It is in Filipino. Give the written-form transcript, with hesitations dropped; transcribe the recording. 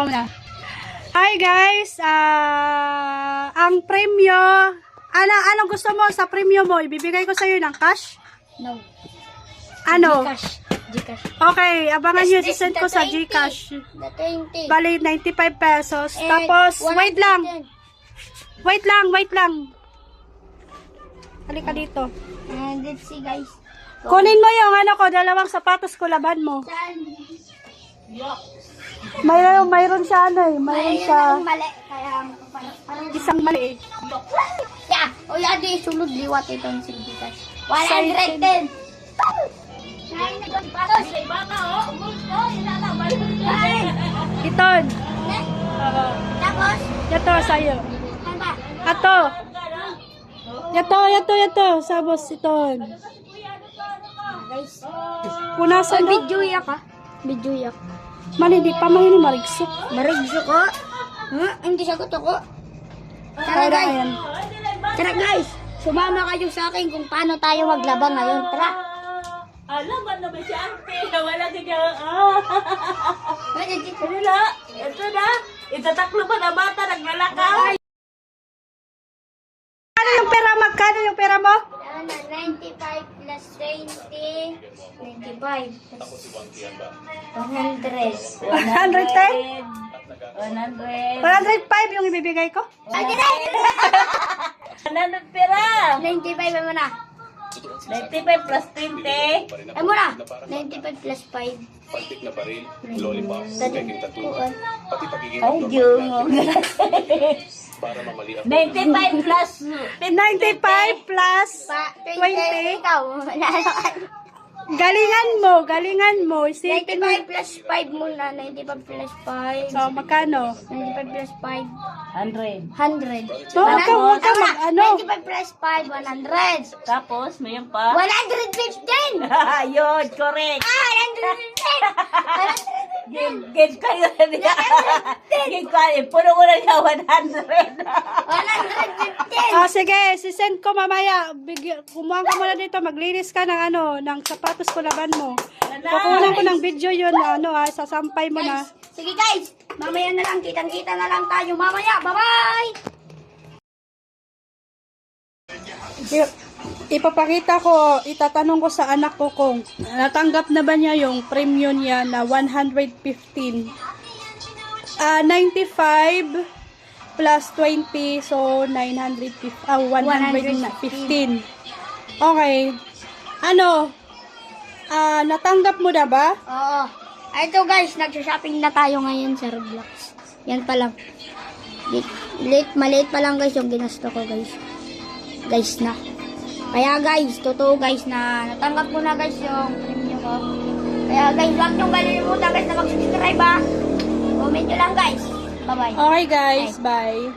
ako na. Hi guys, ang premyo, anong gusto mo sa premyo mo? Ibibigay ko sa'yo ng cash? No. Ano? Gcash. Okay, abangan nyo, sisend ko sa Gcash. The 20. Bali, 95 pesos. And Tapos, 110. wait lang. Halika dito. And let's see guys. Kunin mo yung ano ko, dalawang sapatos ko, laban mo. Saan? Mayroon siya mayroon siya mali. Kaya parang isang mali. yeah. O yan di sulod liwat itong si Gcash. 110. Iton. Tapos, Yato sa'yo. ano ba? Ato. Yato. Sabos iton. Guys. Punasan do. Video yak ha? Video yak. Mali, di pa mahini marigsok. Marigso ko? Hindi sagot ako. Tara Kaya guys. yan. Tara guys. Sumama kayo sa akin kung paano tayo maglaba ngayon. Tara. Alam mo naman si ate, wala kanya, Pwede dito. ano na, ito na, itataklo pa na bata, naglalakay. Magkano yung pera mo? 95 plus 20. 95 plus 100. 110? 100. 105 yung ibibigay ko? Ay, direct! 100 pera. 95 mo na. 95 plus 20. Ay mo na. 95 plus 5. Pantik na baril, lollipop, peking tattoo, pati pagiging Ay, Jung. para mamali ang 95 plus 95 plus 20. Ikaw. Galingan mo. Isipin mo. 95 plus 5 muna. 95 plus 5. So, magkano? 95 plus 5. 100. 100. So, huwag ka mag-ano. 95 plus 5. 100. Tapos, mayroon pa. 115! Yun, correct. 115! Get kayo na niya. Get kayo. Puno ko na niya 100. 115! Sige, sisend ko mamaya. Kumuha ka muna dito. Maglinis ka ng sapatos ko, laban mo. Kukunan ko ng video yun. Sasampay mo na. Sige guys, mamaya na lang, kitang-kita na lang tayo mamaya. Bye-bye! Ipapakita ko, itatanong ko sa anak ko kung natanggap na ba niya yung premium niya na 115. 95 plus 20, so 115. Okay. Natanggap mo na ba? Oo. Ito guys, nag-shopping na tayo ngayon sa Roblox. Yan pa lang. Maliit pa lang guys yung ginasto ko guys. Guys na. Kaya guys, totoo guys na natanggap ko na guys yung premium ko. Kaya guys, huwag niyong kalimutan guys na mag-subscribe ha. Comment nyo lang guys. Bye-bye. Okay guys, bye.